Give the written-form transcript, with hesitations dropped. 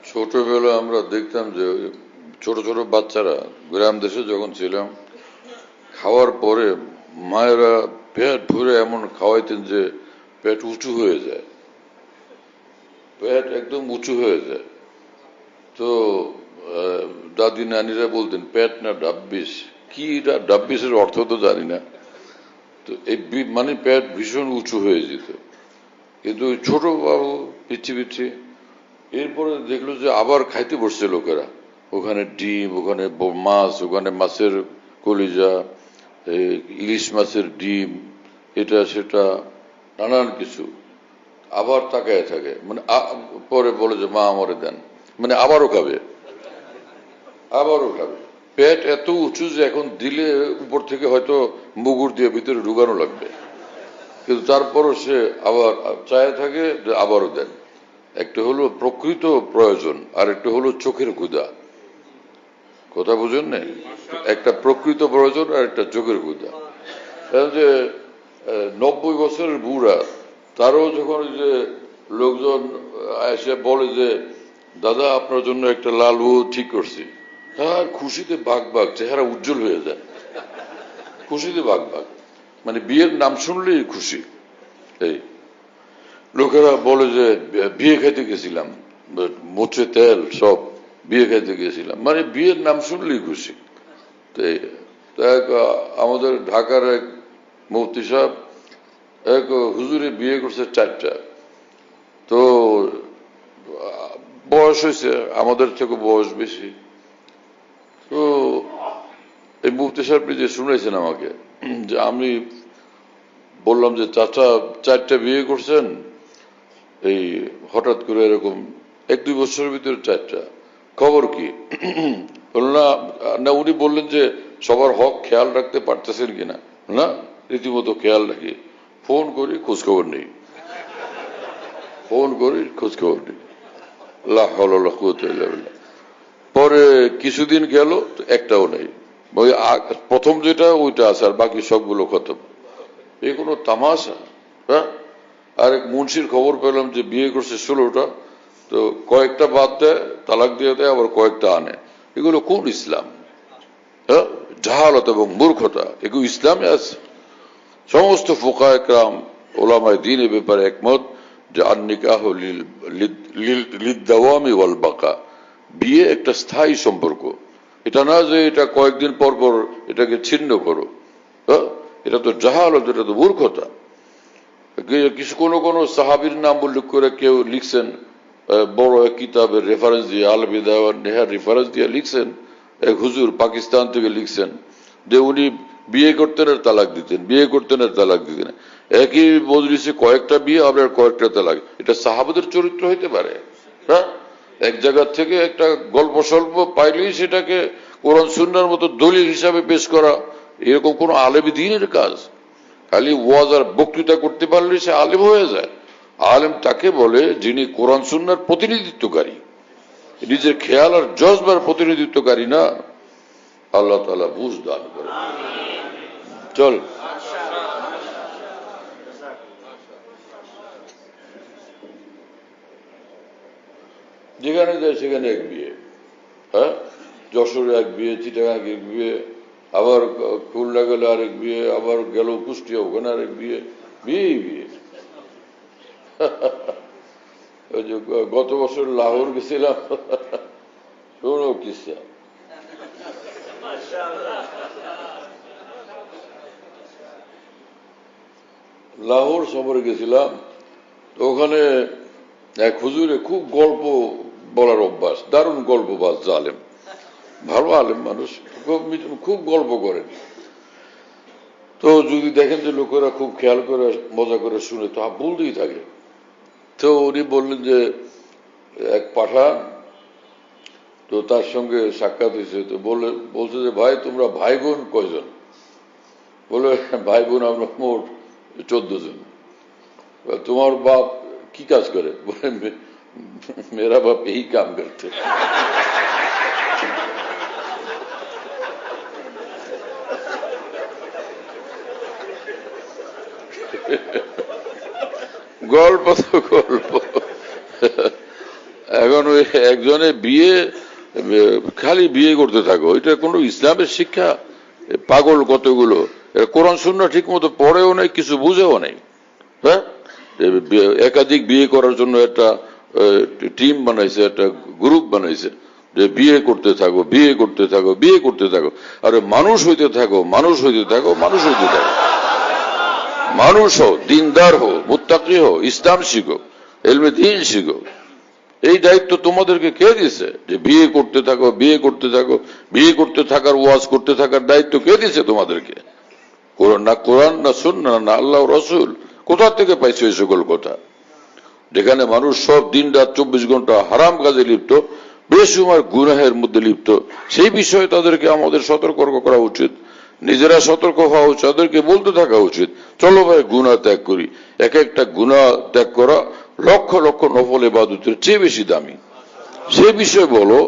ছোটবেলা আমরা দেখতাম যে ছোট ছোট বাচ্চারা গ্রাম দেশে যখন ছিলাম খাওয়ার পরে মায়েরা পেট ভরে এমন খাওয়াইতেন যে পেট উঁচু হয়ে যায়, পেট একদম উঁচু হয়ে যায়। তো দাদি নানিরা বলতেন পেট না ডাব্বিস। কি এটা ডাব্বিসের অর্থ তো জানি না। তো এই মানে পেট ভীষণ উঁচু হয়ে যেত। কিন্তু ছোট বাবু পিচ্ছি পিচ্ছি এরপরে দেখলো যে আবার খাইতে বসছে লোকেরা। ওখানে ডিম, ওখানে মাছ, ওখানে মাছের কলিজা, ইলিশ মাছের ডিম, এটা সেটা নানান কিছু। আবার তাকায় থাকে, মানে পরে বলে যে মা আমারে দেন, মানে আবারও খাবে, আবারও খাবে। পেট এত উঁচু যে এখন দিলে উপর থেকে হয়তো মুগুর দিয়ে ভিতরে ঢুকানো লাগবে, কিন্তু তারপরও সে আবার চায় থাকে যে আবারও দেন। একটা হলো প্রকৃত প্রয়োজন, আর একটা হলো চোখের ক্ষুধা। কথা বুঝেন না? একটা প্রকৃত প্রয়োজন আর একটা চোখের ক্ষুধা। যে 90 বছরের বুড়া, তারও যখন যে লোকজন এসে বলে যে দাদা আপনার জন্য একটা লালু ঠিক করছি, তার খুশিতে বাঘ বাঘ, চেহারা উজ্জ্বল হয়ে যায়, খুশিতে বাঘ বাঘ, মানে বিয়ের নাম শুনলেই খুশি। এই লোকেরা বলে যে বিয়ে খাইতে গেছিলাম, মোচে তেল সব, বিয়ে খাইতে গেছিলাম, মানে বিয়ের নাম শুনলেই খুশি। আমাদের ঢাকার এক মুফতি সাহেব এক হুজুরে বিয়ে করছে 4টা। তো বয়স হয়েছে আমাদের থেকে, বয়স বেশি। তো এই মুফতি সাহেব যে শুনেছেন আমাকে, যে আমি বললাম যে চাচা 4টা বিয়ে করছেন, এই হঠাৎ করে এরকম 1-2 বছরের ভিতরে 4টা, খবর কি? না না, উনি বললেন যে সবার হক খেয়াল রাখতে পারতেছেন কিনা। না, রীতিমতো খেয়াল রাখি, ফোন করি খোঁজখবর নেই, ফোন করি খোঁজখবর নেই। পরে কিছুদিন গেল, একটাও নেই। ওই প্রথম যেটা ওইটা আছে, আর বাকি সবগুলো খতম। এই কোনো তামাশা? হ্যাঁ। আর এক মুন্সির খবর পেলাম যে বিয়ে করছে 16টা, তো কয়েকটা বাদ দেয়, তালাক দিয়ে দেয়, আবার কয়েকটা আনে। এগুলো কোন ইসলাম? হ্যাঁ, জাহালত এবং মূর্খতা, এগুলো ইসলামে আছে? সমস্ত ফুকায়ে কেরাম ওলামায়ে দ্বীন এ ব্যাপারে একমত যে আন-নিকাহু লিদ-দাওয়ামি ওয়াল বাকা, বিয়ে একটা স্থায়ী সম্পর্ক। এটা না যে এটা কয়েকদিন পর পর এটাকে ছিন্ন করো। হ্যাঁ, এটা তো জাহালত, এটা তো মূর্খতা। কিছু কোন কোন সাহাবীর নাম উল্লেখ করে কেউ লিখছেন, বড় এক কিতাবের রেফারেন্স দিয়ে, আল বিদায়া ওয়ান নিহার রেফারেন্স দিয়ে লিখছেন, এক হুজুর পাকিস্তান থেকে লিখছেন যে উনি বিয়ে করতেন আর তালাক দিতেন, বিয়ে করতেন আর তালাক দিতেন। একই মজলিসে কয়েকটা বিয়ে, আবার কয়েকটা তালাক। এটা সাহাবাদের চরিত্র হইতে পারে? হ্যাঁ, এক জায়গা থেকে একটা গল্প স্বল্প পাইলেই সেটাকে কোরআন সুন্নাহর মতো দলিল হিসাবে পেশ করা, এরকম কোন আলেমী দ্বীনের কাজ? খালি ওয়াজ আর বক্তৃতা করতে পারলে সে আলেম হয়ে যায়? আলেম তাকে বলে যিনি কোরআন সুন্নাহর প্রতিনিধিত্বকারী, নিজের খেয়াল আর জজবার প্রতিনিধিত্বকারী না। আল্লাহ তাআলা বুঝ দান করেন। চল, যেখানে যায় সেখানে এক বিয়ে। হ্যাঁ, যশোরে এক বিয়ে, চিটাগাং এক বিয়ে, আবার খুলনা গেলে আরেক বিয়ে, আবার গেল কুষ্টিয়া, ওখানে আরেক বিয়ে, বিয়ে বিয়ে। ওই যে গত বছর লাহোর গেছিলাম, শোনো কিসা। লাহোর সফরে গেছিলাম, তো ওখানে এক হুজুরে খুব গল্প বলার অভ্যাস, দারুণ গল্পবাজ আলেম, ভালো আলেম মানুষ, খুব গল্প করেন। তো যদি দেখেন যে লোকেরা খুব খেয়াল করে মজা করে শুনে, তো বলতেই থাকে। তো উনি বললেন যে এক পাঠান, তো তার সঙ্গে সাক্ষাৎ হয়েছে, তো বলছে যে ভাই তোমরা ভাই বোন কয়জন? বলে ভাই বোন আমরা মোট 14 জন। তোমার বাপ কি কাজ করে? বলে মেরা বাপ এই কাম করতে। গল্প তো গল্প। এখন এখন ওই একজনে বিয়ে খালি বিয়ে করতে থাকো, এটা কোনো ইসলামের শিক্ষা? পাগল কতগুলো, কোরআন সুন্নাহ ঠিক মতো পড়েও নাই, কিছু বুঝেও নাই। হ্যাঁ, একাধিক বিয়ে করার জন্য একটা টিম বানাইছে, একটা গ্রুপ বানাইছে যে বিয়ে করতে থাকো, বিয়ে করতে থাকো, বিয়ে করতে থাকো। আরে মানুষ হইতে থাকো, মানুষ হইতে থাকো, মানুষ হইতে থাকো। মানুষ হো, দিনদার হো, মুত্তাকি হো, ইসলাম শিখো, এলমে দ্বীন শিখো। এই দায়িত্ব তোমাদেরকে কে দিছে যে বিয়ে করতে থাকো, বিয়ে করতে থাকো? বিয়ে করতে থাকার, ওয়াজ করতে থাকার দায়িত্ব কে দিছে তোমাদেরকে? কোরআন না সুন্নাহ না আল্লাহ রসুল? কোথা থেকে পাইছো এই সকল কথা? যেখানে মানুষ সব দিন রাত 24 ঘন্টা হারাম কাজে লিপ্ত, বেসুমার গুনাহের মধ্যে লিপ্ত, সেই বিষয়ে তাদেরকে আমাদের সতর্ক করা উচিত। নিজেরা সতর্ক হওয়া উচিত, তাদেরকে বলতে থাকা উচিত, চলো ভাই গুনাহ ত্যাগ করি। এক একটা গুনাহ ত্যাগ করা লক্ষ লক্ষ নফল ইবাদতের চেয়ে বেশি দামি। সে বিষয়ে বলো,